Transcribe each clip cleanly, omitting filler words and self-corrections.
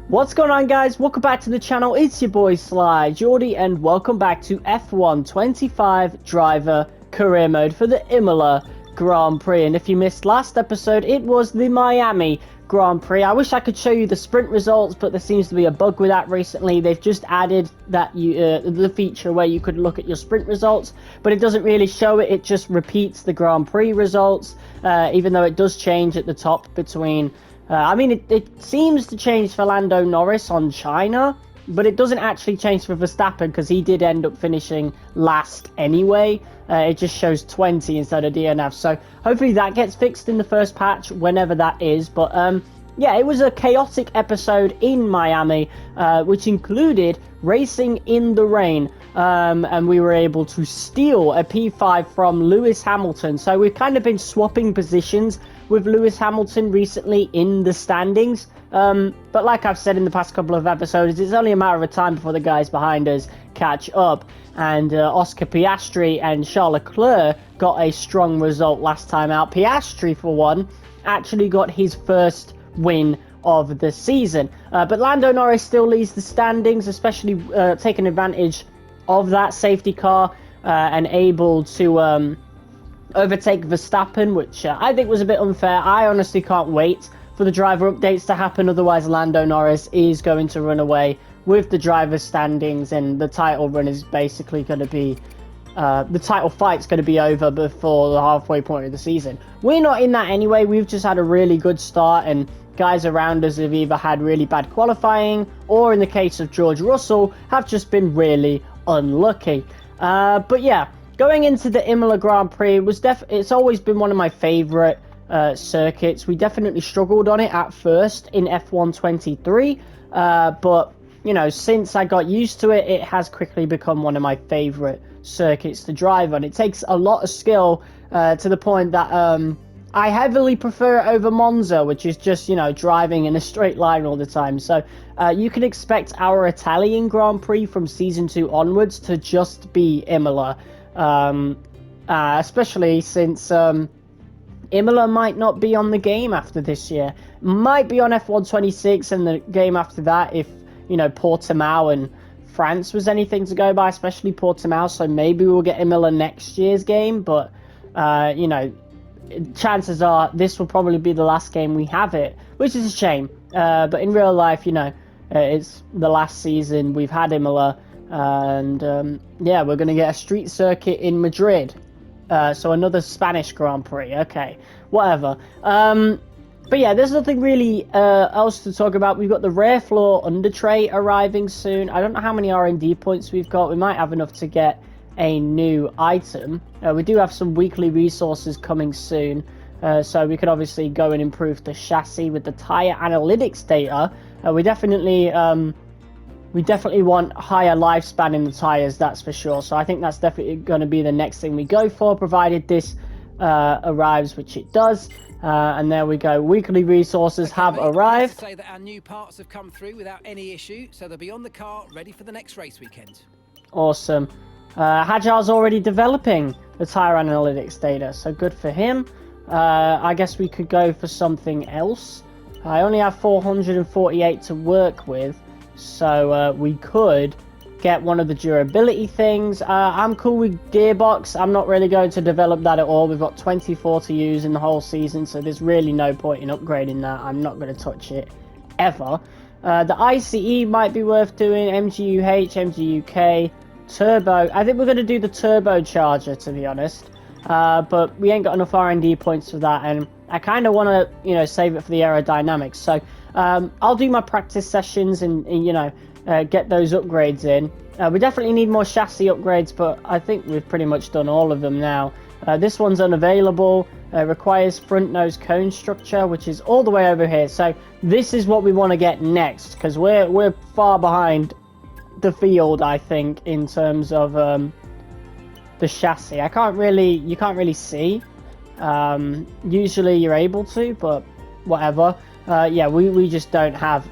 What's going on, guys? Welcome back to the channel. It's your boy Sly Geordie, and welcome back to F1 25 driver career mode for the Imola Grand Prix. And if you missed last episode, it was the Miami Grand Prix. I wish I could show you the sprint results, but there seems to be a bug with that recently. They've just added that the feature where you could look at your sprint results, but it doesn't really show it. It just repeats the Grand Prix results, even though it does change at the top between it seems to change for Lando Norris on China, but it doesn't actually change for Verstappen because he did end up finishing last anyway. It just shows 20 instead of DNF. So hopefully that gets fixed in the first patch, whenever that is. But yeah, it was a chaotic episode in Miami, which included racing in the rain. And we were able to steal a P5 from Lewis Hamilton. So we've kind of been swapping positions with Lewis Hamilton recently in the standings. But like I've said in the past couple of episodes, it's only a matter of time before the guys behind us catch up. And Oscar Piastri and Charles Leclerc got a strong result last time out. Piastri, for one, actually got his first win of the season. But Lando Norris still leads the standings, especially taking advantage of that safety car and able to overtake Verstappen, which I think was a bit unfair. I honestly can't wait for the driver updates to happen, otherwise Lando Norris is going to run away with the driver's standings, and the title run is basically going to be the title fight's going to be over before the halfway point of the season. We're not in that anyway. We've just had a really good start, and guys around us have either had really bad qualifying, or in the case of George Russell, have just been really unlucky. But yeah, going into the Imola Grand Prix it's always been one of my favorite circuits. We definitely struggled on it at first in F1 23, but you know, since I got used to it, it has quickly become one of my favorite circuits to drive on. It takes a lot of skill to the point that I heavily prefer it over Monza, which is just, you know, driving in a straight line all the time. So you can expect our Italian Grand Prix from Season 2 onwards to just be Imola. Especially since Imola might not be on the game after this year. Might be on F1 26 and the game after that if, you know, Portimao and France was anything to go by, especially Portimao. So maybe we'll get Imola next year's game, but, you know, chances are this will probably be the last game we have it, which is a shame. But in real life, you know, it's the last season we've had Imola. And yeah, we're going to get a street circuit in Madrid. So another Spanish Grand Prix. Okay, whatever. But yeah, there's nothing really else to talk about. We've got the rare floor under tray arriving soon. I don't know how many R&D points we've got. We might have enough to get a new item. We do have some weekly resources coming soon. So we could obviously go and improve the chassis with the tire analytics data. We definitely want higher lifespan in the tires, that's for sure. So I think that's definitely going to be the next thing we go for, provided this arrives, which it does. And there we go. Weekly resources have arrived. Say that our new parts have come through without any issue, so they'll be on the car ready for the next race weekend. Awesome. Hajar's already developing the tire analytics data, so good for him. I guess we could go for something else. I only have 448 to work with. So we could get one of the durability things. I'm cool with gearbox. I'm not really going to develop that at all. We've got 24 to use in the whole season, so there's really no point in upgrading that. I'm not going to touch it ever. The ICE might be worth doing. MGUH, MGUK, turbo. I think we're going to do the turbocharger, to be honest. But we ain't got enough R&D points for that, and I kind of want to, you know, save it for the aerodynamics. So I'll do my practice sessions and you know, get those upgrades in. We definitely need more chassis upgrades, but I think we've pretty much done all of them now. This one's unavailable. Requires front nose cone structure, which is all the way over here. So this is what we want to get next, because we're far behind the field, I think, in terms of the chassis. You can't really see. Usually you're able to, but whatever. Yeah, we just don't have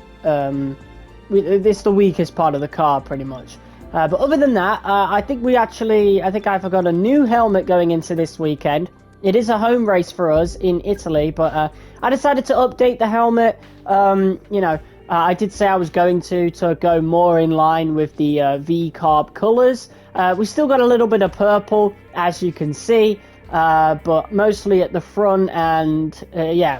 it's the weakest part of the car pretty much. But other than that, I think I forgot a new helmet going into this weekend. It is a home race for us in Italy, but I decided to update the helmet. You know, I did say I was going to go more in line with the V-carb colors. We still got a little bit of purple, as you can see, but mostly at the front, and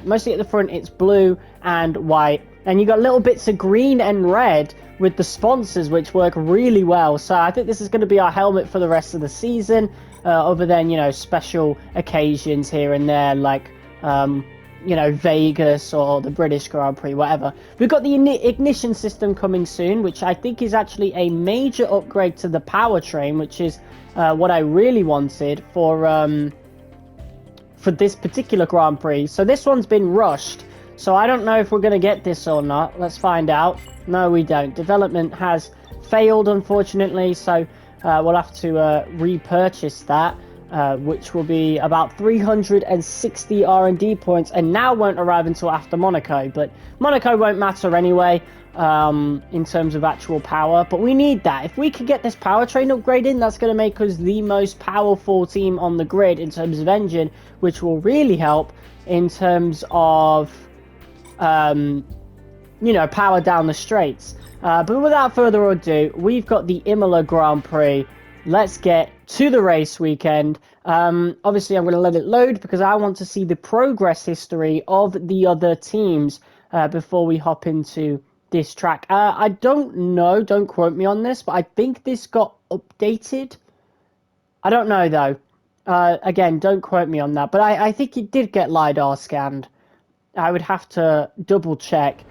mostly at the front it's blue and white. And you got little bits of green and red with the sponsors, which work really well. So I think this is going to be our helmet for the rest of the season, other than, you know, special occasions here and there, like you know, Vegas or the British Grand Prix, whatever. We've got the ignition system coming soon, which I think is actually a major upgrade to the powertrain, which is what I really wanted for this particular Grand Prix. So this one's been rushed, so I don't know if we're going to get this or not. Let's find out. No, we don't. Development has failed, unfortunately, so we'll have to repurchase that. Which will be about 360 R&D points, and now won't arrive until after Monaco. But Monaco won't matter anyway in terms of actual power, but we need that. If we could get this powertrain upgrade in, that's going to make us the most powerful team on the grid in terms of engine, which will really help in terms of you know, power down the straights. But without further ado, we've got the Imola Grand Prix. Let's get to the race weekend. Obviously, I'm going to let it load because I want to see the progress history of the other teams before we hop into this track. I don't know, don't quote me on this, but I think this got updated. I don't know, though. Again, don't quote me on that, but I think it did get LiDAR scanned. I would have to double check.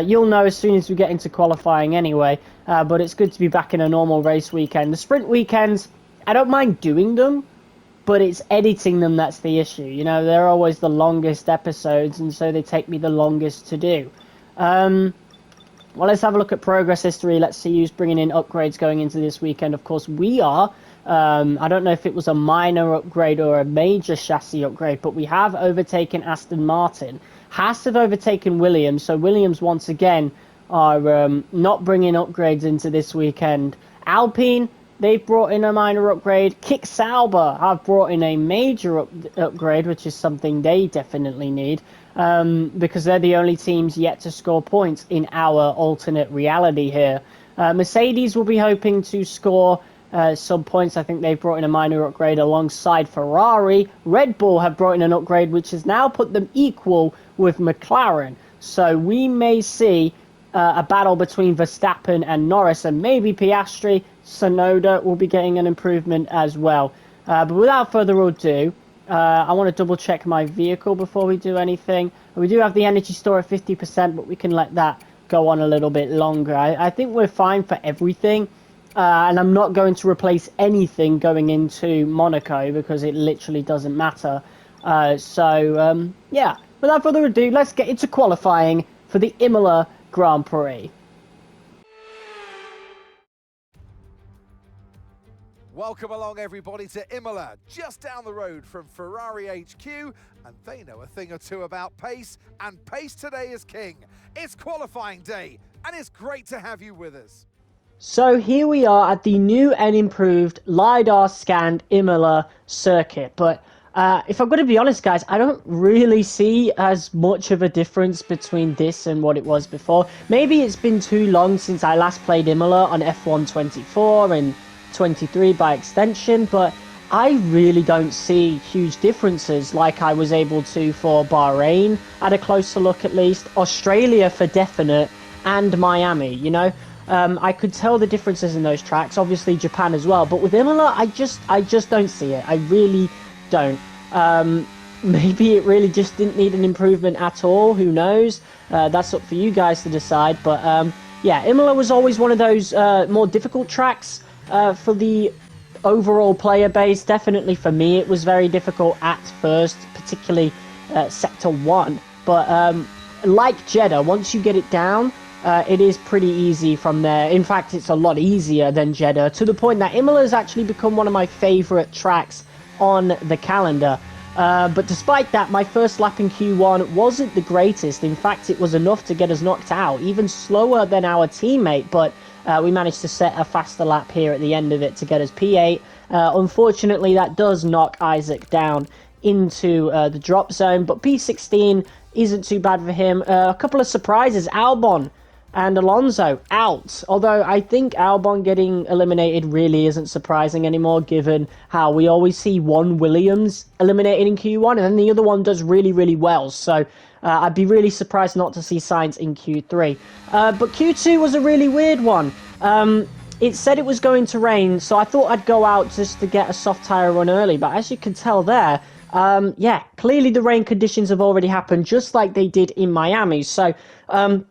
You'll know as soon as we get into qualifying anyway, but it's good to be back in a normal race weekend. The sprint weekends, I don't mind doing them, but it's editing them that's the issue. You know, they're always the longest episodes, and so they take me the longest to do. Well, let's have a look at progress history. Let's see who's bringing in upgrades going into this weekend. Of course, we are. I don't know if it was a minor upgrade or a major chassis upgrade, but we have overtaken Aston Martin. HAAS have overtaken Williams, so Williams once again are not bringing upgrades into this weekend. Alpine, they've brought in a minor upgrade. Kick Sauber have brought in a major upgrade, which is something they definitely need, because they're the only teams yet to score points in our alternate reality here. Mercedes will be hoping to score some points. I think they've brought in a minor upgrade alongside Ferrari. Red Bull have brought in an upgrade which has now put them equal with McLaren. So we may see a battle between Verstappen and Norris, and maybe Piastri. Tsunoda will be getting an improvement as well. But without further ado, I want to double check my vehicle before we do anything. We do have the energy store at 50%, but we can let that go on a little bit longer. I think we're fine for everything. And I'm not going to replace anything going into Monaco because it literally doesn't matter. Yeah, without further ado, let's get into qualifying for the Imola Grand Prix. Welcome along, everybody, to Imola, just down the road from Ferrari HQ, and they know a thing or two about pace, and pace today is king. It's qualifying day, and it's great to have you with us. So here we are at the new and improved LiDAR scanned Imola circuit, but if I'm going to be honest, guys, I don't really see as much of a difference between this and what it was before. Maybe it's been too long since I last played Imola on F1 24 and 23 by extension, but I really don't see huge differences like I was able to for Bahrain at a closer look, at least, Australia for definite, and Miami, you know. I could tell the differences in those tracks, obviously Japan as well, but with Imola, I just don't see it. I really don't. Maybe it really just didn't need an improvement at all, who knows? That's up for you guys to decide, but yeah, Imola was always one of those more difficult tracks for the overall player base. Definitely for me, it was very difficult at first, particularly Sector 1, but like Jeddah, once you get it down, it is pretty easy from there. In fact, it's a lot easier than Jeddah, to the point that Imola has actually become one of my favourite tracks on the calendar. But despite that, my first lap in Q1 wasn't the greatest. In fact, it was enough to get us knocked out, even slower than our teammate, but we managed to set a faster lap here at the end of it to get us P8. Unfortunately, that does knock Isaac down into the drop zone, but P16 isn't too bad for him. A couple of surprises. Albon and Alonso out. Although I think Albon getting eliminated really isn't surprising anymore, given how we always see one Williams eliminated in Q1 and then the other one does really, really well. So I'd be really surprised not to see Sainz in Q3. But Q2 was a really weird one. It said it was going to rain, so I thought I'd go out just to get a soft tyre run early. But as you can tell there, yeah, clearly the rain conditions have already happened, just like they did in Miami. So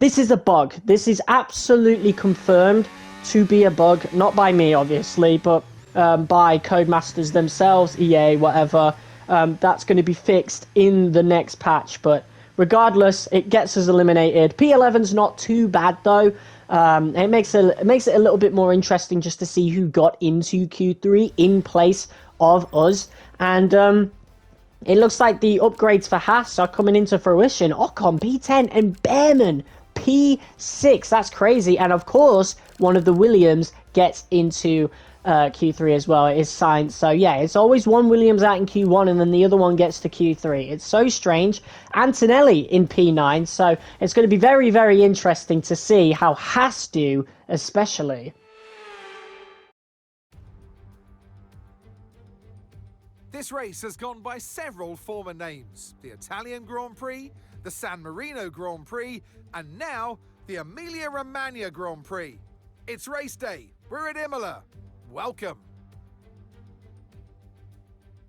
this is a bug. This is absolutely confirmed to be a bug, not by me, obviously, but by Codemasters themselves, EA, whatever. That's going to be fixed in the next patch, but regardless, it gets us eliminated. P11's not too bad, though. It makes it a little bit more interesting just to see who got into Q3 in place of us. And it looks like the upgrades for HAAS are coming into fruition. Ocon P10 and Behrman P6. That's crazy. And of course, one of the Williams gets into Q3 as well. It is Sainz. So yeah, it's always one Williams out in Q1 and then the other one gets to Q3. It's so strange. Antonelli in P9. So it's going to be very, very interesting to see how HAAS do, especially. This race has gone by several former names. The Italian Grand Prix, the San Marino Grand Prix, and now the Emilia-Romagna Grand Prix. It's race day. We're at Imola. Welcome.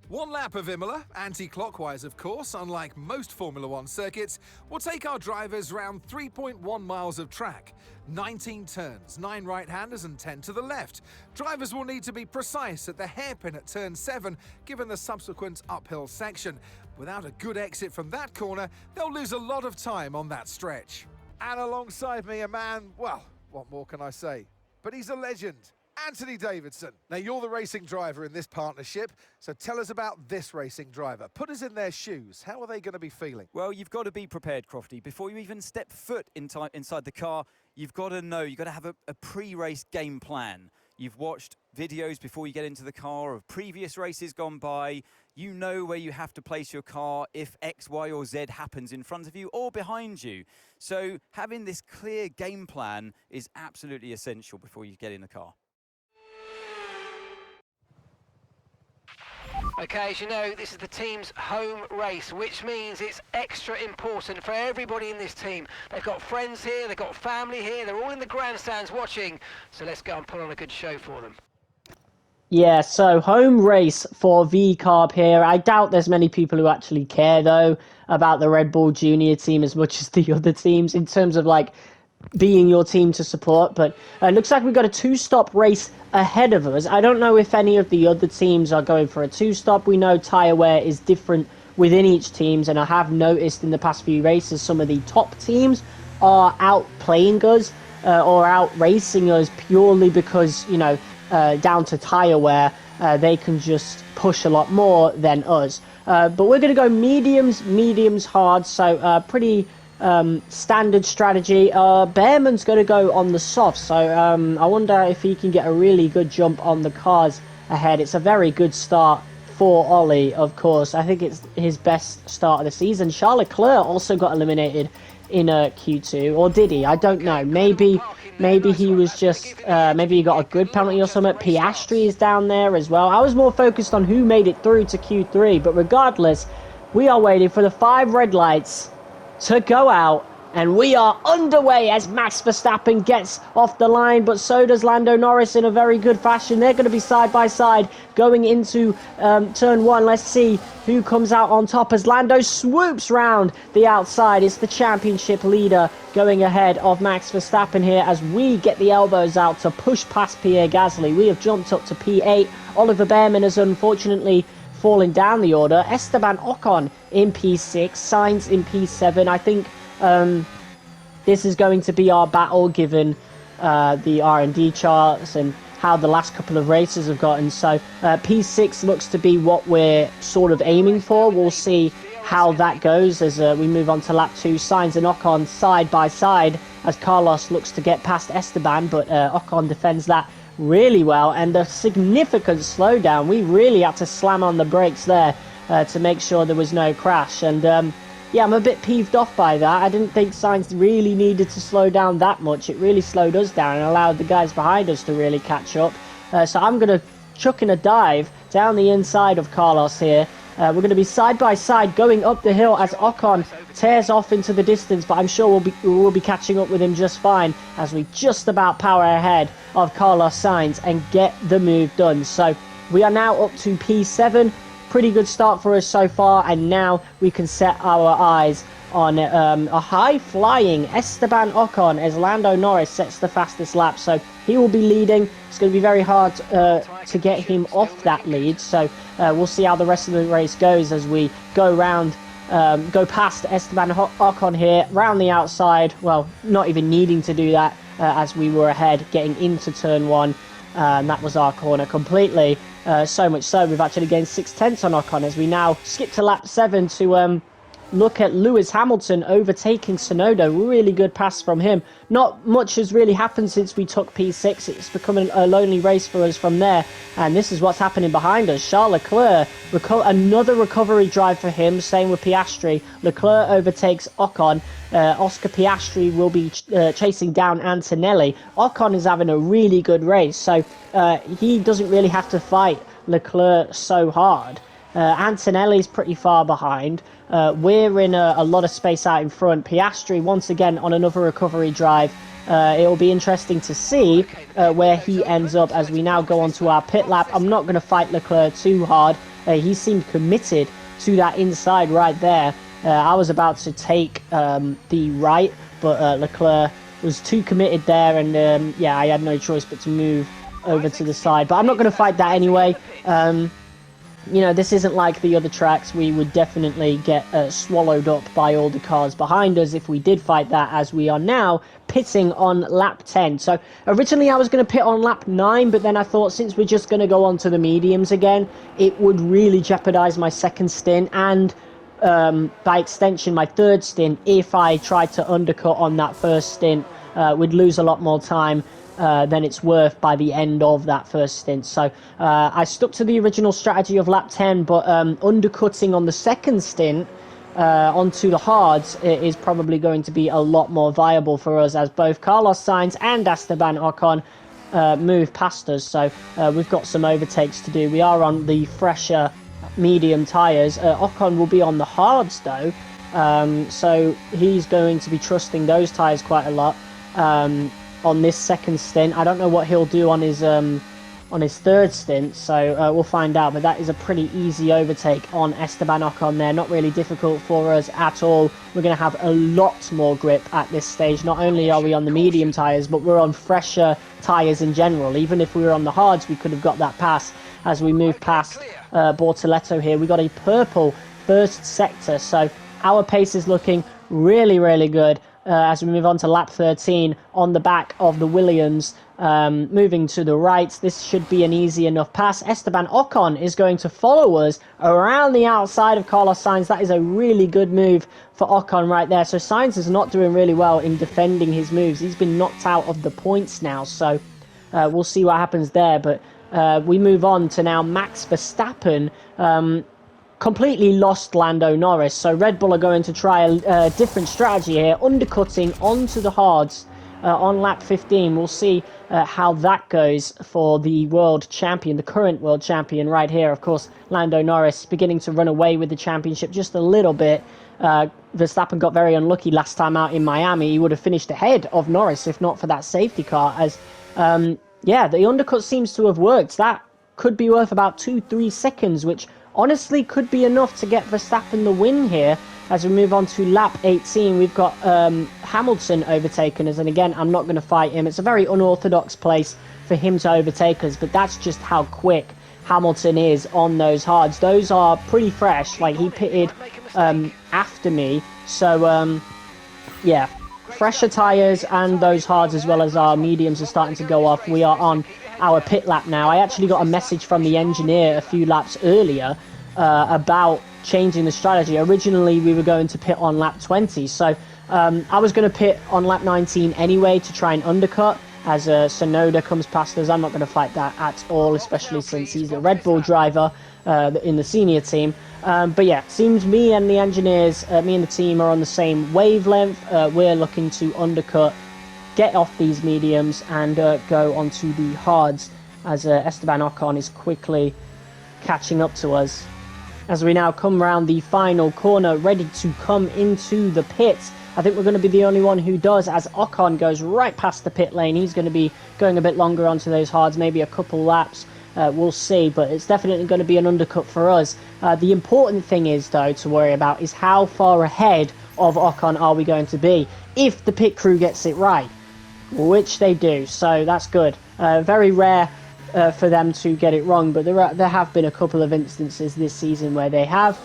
One lap of Imola, anti-clockwise of course, unlike most Formula One circuits, will take our drivers round 3.1 miles of track. 19 turns, 9 right-handers and 10 to the left. Drivers will need to be precise at the hairpin at turn 7, given the subsequent uphill section. Without a good exit from that corner, they'll lose a lot of time on that stretch. And alongside me, a man, well, what more can I say? But he's a legend. Anthony Davidson. Now, you're the racing driver in this partnership, so tell us about this racing driver. Put us in their shoes. How are they going to be feeling? Well, you've got to be prepared, Crofty. Before you even step foot inside the car, you've got to know, you've got to have a pre-race game plan. You've watched videos before you get into the car of previous races gone by. You know where you have to place your car if X, Y, or Z happens in front of you or behind you. So having this clear game plan is absolutely essential before you get in the car. Okay, as you know, this is the team's home race, which means it's extra important for everybody in this team. They've got friends here, they've got family here, they're all in the grandstands watching, so let's go and put on a good show for them. Yeah, so home race for V-Carb here. I doubt there's many people who actually care, though, about the Red Bull Junior team as much as the other teams in terms of, like, being your team to support, but it looks like we've got a two-stop race ahead of us. I don't know if any of the other teams are going for a two-stop. We know tyre wear is different within each teams, and I have noticed in the past few races some of the top teams are outplaying us or out racing us purely because, you know, down to tyre wear, they can just push a lot more than us. But we're going to go mediums, hard, so pretty standard strategy. Behrman's going to go on the soft, so I wonder if he can get a really good jump on the cars ahead. It's a very good start for Ollie, of course. I think it's his best start of the season. Charles Leclerc also got eliminated in Q2, or did he? I don't know. Maybe he was just maybe he got a good penalty or something. Piastri is down there as well. I was more focused on who made it through to Q3, but regardless, we are waiting for the 5 red lights to go out, and we are underway as Max Verstappen gets off the line, but so does Lando Norris in a very good fashion. They're going to be side by side going into turn 1. Let's see who comes out on top as Lando swoops round the outside. It's the championship leader going ahead of Max Verstappen here as we get the elbows out to push past Pierre Gasly. We have jumped up to P8. Oliver Behrman has unfortunately falling down the order. Esteban Ocon in P6, Sainz in P7. I think this is going to be our battle given the R&D charts and how the last couple of races have gotten. So P6 looks to be what we're sort of aiming for. We'll see how that goes as we move on to lap 2. Sainz and Ocon side by side as Carlos looks to get past Esteban, but Ocon defends that really well, and a significant slowdown. We really had to slam on the brakes there to make sure there was no crash. And yeah, I'm a bit peeved off by that. I didn't think Sainz really needed to slow down that much. It really slowed us down and allowed the guys behind us to really catch up. So I'm going to chuck in a dive down the inside of Carlos here. We're going to be side by side going up the hill as Ocon tears off into the distance, but I'm sure we'll be catching up with him just fine as we just about power ahead of Carlos Sainz and get the move done. So we are now up to P7. Pretty good start for us so far, and now we can set our eyes on a high-flying Esteban Ocon as Lando Norris sets the fastest lap. So he will be leading. It's going to be very hard to get him off that lead. So we'll see how the rest of the race goes as we go past Esteban Ocon here, round the outside. Well, not even needing to do that as we were ahead, getting into turn 1. And that was our corner completely. So much so, we've actually gained 0.6 on Ocon as we now skip to lap 7 to look at Lewis Hamilton overtaking Tsunoda. Really good pass from him. Not much has really happened since we took P6. It's become a lonely race for us from there. And this is what's happening behind us. Charles Leclerc, another recovery drive for him. Same with Piastri. Leclerc overtakes Ocon. Oscar Piastri will be chasing down Antonelli. Ocon is having a really good race. So he doesn't really have to fight Leclerc so hard. Antonelli's pretty far behind. We're in a lot of space out in front. Piastri, once again, on another recovery drive. It will be interesting to see where he ends up as we now go on to our pit lap. I'm not going to fight Leclerc too hard. He seemed committed to that inside right there. I was about to take the right, but Leclerc was too committed there. And yeah, I had no choice but to move over to the side. But I'm not going to fight that anyway. You know, this isn't like the other tracks. We would definitely get swallowed up by all the cars behind us if we did fight that, as we are now pitting on lap 10. So originally I was going to pit on lap 9, but then I thought since we're just going to go on to the mediums again, it would really jeopardize my second stint and by extension my third stint. If I tried to undercut on that first stint, we'd lose a lot more time than it's worth by the end of that first stint. So I stuck to the original strategy of lap 10, but undercutting on the second stint onto the hards is probably going to be a lot more viable for us, as both Carlos Sainz and Esteban Ocon move past us. So we've got some overtakes to do. We are on the fresher medium tyres. Ocon will be on the hards though, so he's going to be trusting those tyres quite a lot on this second stint. I don't know what he'll do on his third stint, so we'll find out. But that is a pretty easy overtake on Esteban Ocon there. Not really difficult for us at all. We're going to have a lot more grip at this stage. Not only are we on the medium tyres, but we're on fresher tyres in general. Even if we were on the hards, we could have got that pass as we move past Bortoleto here. We got a purple first sector, so our pace is looking really, really good. As we move on to lap 13 on the back of the Williams, moving to the right. This should be an easy enough pass. Esteban Ocon is going to follow us around the outside of Carlos Sainz. That is a really good move for Ocon right there. So Sainz is not doing really well in defending his moves. He's been knocked out of the points now, so we'll see what happens there. But we move on to now Max Verstappen. Completely lost Lando Norris, so Red Bull are going to try a different strategy here, undercutting onto the hards on lap 15. We'll see how that goes for the world champion, the current world champion right here. Of course, Lando Norris beginning to run away with the championship just a little bit. Verstappen got very unlucky last time out in Miami. He would have finished ahead of Norris if not for that safety car, as yeah, the undercut seems to have worked. That could be worth about 2-3 seconds, which honestly could be enough to get Verstappen the win here. As we move on to lap 18, we've got Hamilton overtaken us, and again, I'm not going to fight him. It's a very unorthodox place for him to overtake us, but that's just how quick Hamilton is on those hards. Those are pretty fresh. Like, he pitted after me, so yeah, fresher tyres and those hards as well as our mediums are starting to go off. We are on our pit lap now. I actually got a message from the engineer a few laps earlier about changing the strategy. Originally we were going to pit on lap 20, so I was going to pit on lap 19 anyway to try and undercut, as Sonoda comes past us. I'm not going to fight that at all, especially since he's the Red Bull driver in the senior team. But yeah, seems me and the engineers, me and the team are on the same wavelength. We're looking to undercut, get off these mediums, and go onto the hards, as Esteban Ocon is quickly catching up to us. As we now come round the final corner, ready to come into the pits. I think we're going to be the only one who does, as Ocon goes right past the pit lane. He's going to be going a bit longer onto those hards, maybe a couple laps. We'll see, but it's definitely going to be an undercut for us. The important thing is, though, to worry about is how far ahead of Ocon are we going to be if the pit crew gets it right, which they do, so that's good. Very rare for them to get it wrong, but there have been a couple of instances this season where they have.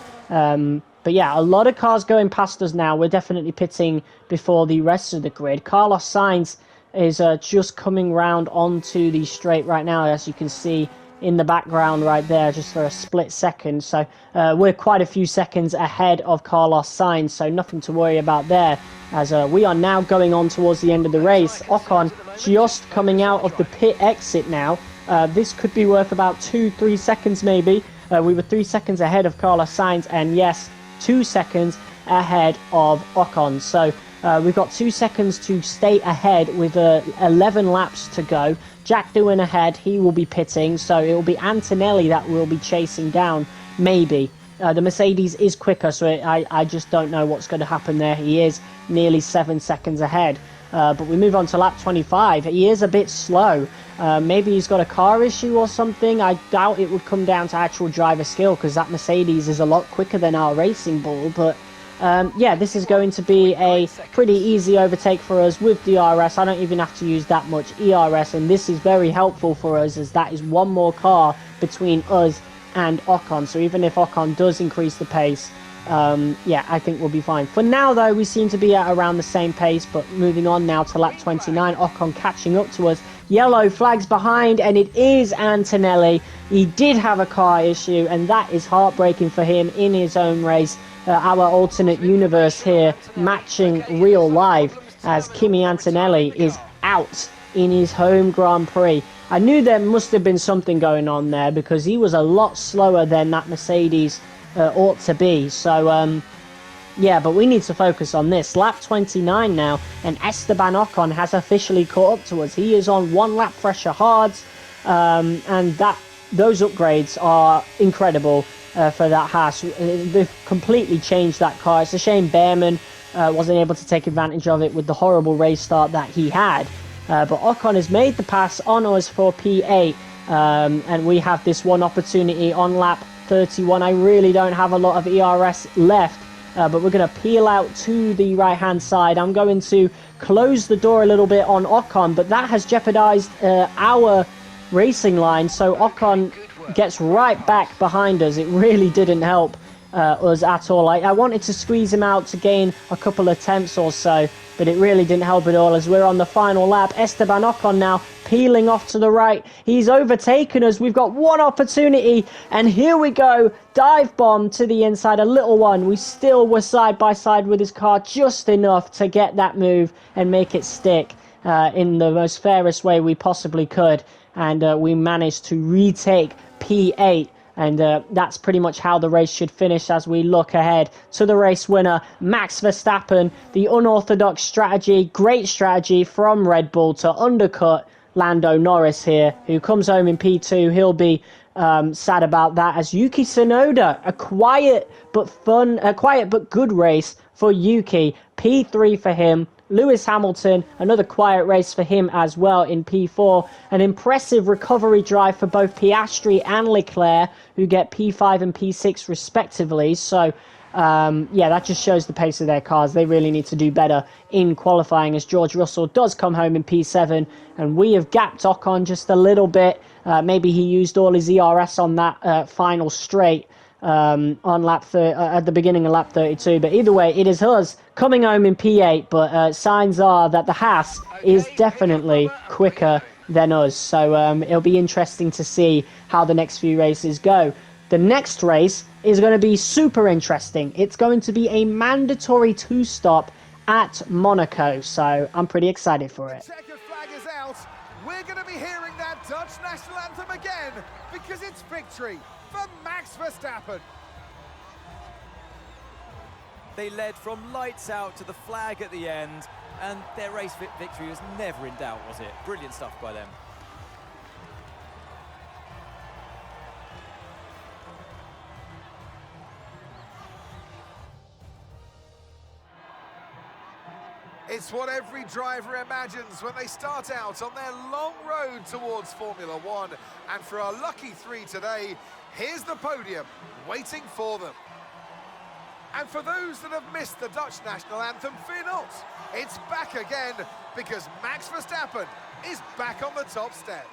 But yeah, a lot of cars going past us now. We're definitely pitting before the rest of the grid. Carlos Sainz is just coming round onto the straight right now, as you can see in the background right there, just for a split second. So we're quite a few seconds ahead of Carlos Sainz, so nothing to worry about there, as we are now going on towards the end of the race. Ocon just coming out of the pit exit now. This could be worth about 2-3 seconds maybe. We were 3 seconds ahead of Carlos Sainz, and yes, 2 seconds ahead of Ocon. So we've got 2 seconds to stay ahead with 11 laps to go. Jack doing ahead, he will be pitting, so it will be Antonelli that will be chasing down, maybe. The Mercedes is quicker, so I just don't know what's going to happen there. He is nearly 7 seconds ahead. But we move on to lap 25. He is a bit slow. Maybe he's got a car issue or something. I doubt it would come down to actual driver skill, because that Mercedes is a lot quicker than our Racing Bull. But yeah, this is going to be a pretty easy overtake for us with DRS. I don't even have to use that much ERS, and this is very helpful for us, as that is one more car between us and Ocon. So even if Ocon does increase the pace, yeah, I think we'll be fine. For now, though, we seem to be at around the same pace, but moving on now to lap 29, Ocon catching up to us. Yellow flags behind, and it is Antonelli. He did have a car issue, and that is heartbreaking for him in his own race. Our alternate universe here matching real life, as Kimi Antonelli is out in his home Grand Prix. I knew there must have been something going on there, because he was a lot slower than that Mercedes ought to be. So yeah, but we need to focus on this. Lap 29 now, and Esteban Ocon has officially caught up to us. He is on 1 lap fresher hards, and those upgrades are incredible for that HAAS. They've completely changed that car. It's a shame Behrman wasn't able to take advantage of it with the horrible race start that he had. But Ocon has made the pass on us for P8, and we have this one opportunity on lap 31. I really don't have a lot of ERS left, but we're going to peel out to the right hand side. I'm going to close the door a little bit on Ocon, but that has jeopardized our racing line, so Ocon gets right back behind us. It really didn't help us at all. I wanted to squeeze him out to gain a couple of tenths or so, but it really didn't help at all, as we're on the final lap. Esteban Ocon now peeling off to the right. He's overtaken us. We've got one opportunity, and here we go. Dive bomb to the inside, a little one. We still were side by side with his car just enough to get that move and make it stick in the most fairest way we possibly could, and we managed to retake P8. And that's pretty much how the race should finish, as we look ahead to the race winner, Max Verstappen. The unorthodox strategy, great strategy from Red Bull to undercut Lando Norris here, who comes home in P2. He'll be sad about that, as Yuki Tsunoda, a quiet but good race for Yuki. P3 for him. Lewis Hamilton, another quiet race for him as well in P4. An impressive recovery drive for both Piastri and Leclerc, who get P5 and P6 respectively. So, yeah, that just shows the pace of their cars. They really need to do better in qualifying, as George Russell does come home in P7. And we have gapped Ocon just a little bit. Maybe he used all his ERS on that final straight on at the beginning of lap 32, but either way, it is us coming home in P8, but signs are that the HAAS is definitely quicker than us, so it'll be interesting to see how the next few races go. The next race is going to be super interesting. It's going to be a mandatory 2-stop at Monaco, so I'm pretty excited for it. Checkered flag is is out, we're going to be hearing that Dutch national anthem again, because it's victory for Max Verstappen. They led from lights out to the flag at the end, and their race victory was never in doubt, was it? Brilliant stuff by them. It's what every driver imagines when they start out on their long road towards Formula One. And for our lucky three today, here's the podium waiting for them. And for those that have missed the Dutch national anthem, fear not. It's back again, because Max Verstappen is back on the top step.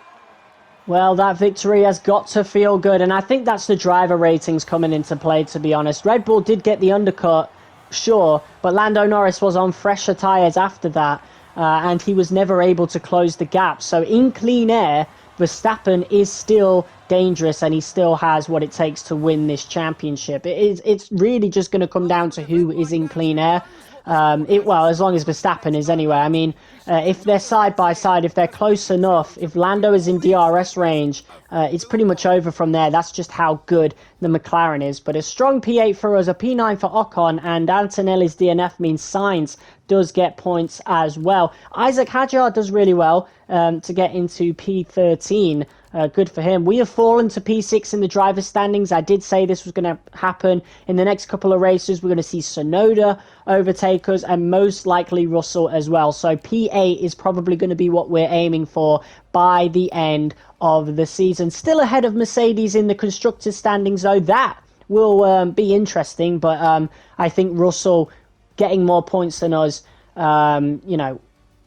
Well, that victory has got to feel good, and I think that's the driver ratings coming into play, to be honest. Red Bull did get the undercut, sure, but Lando Norris was on fresher tyres after that, and he was never able to close the gap. So in clean air, Verstappen is still dangerous, and he still has what it takes to win this championship. It's really just going to come down to who is in clean air. Well, as long as Verstappen is anyway. I mean, if they're side by side, if they're close enough, if Lando is in DRS range, it's pretty much over from there. That's just how good the McLaren is. But a strong P8 for us, a P9 for Ocon, and Antonelli's DNF means Sainz does get points as well. Isaac Hadjar does really well to get into P13. Good for him. We have fallen to P6 in the driver's standings. I did say this was going to happen. In the next couple of races, we're going to see Tsunoda overtake us, and most likely Russell as well. So P8 is probably going to be what we're aiming for by the end of the season. Still ahead of Mercedes in the constructors' standings, though. That will be interesting, but I think Russell getting more points than us,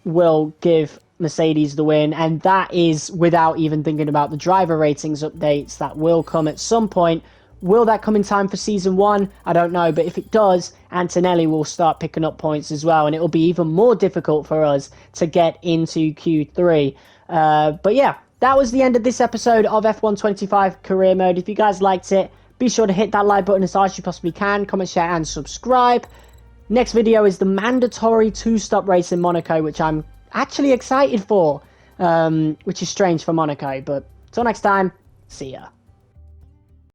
will give Mercedes the win, and that is without even thinking about the driver ratings updates that will come at some point. Will that come in time for season 1? I don't know, but if it does, Antonelli will start picking up points as well, and it will be even more difficult for us to get into Q3. But yeah, that was the end of this episode of F125 Career Mode. If you guys liked it, be sure to hit that like button as hard as you possibly can, comment, share, and subscribe. Next video is the mandatory 2-stop race in Monaco, which I'm actually excited for, which is strange for Monaco. But until next time, see ya.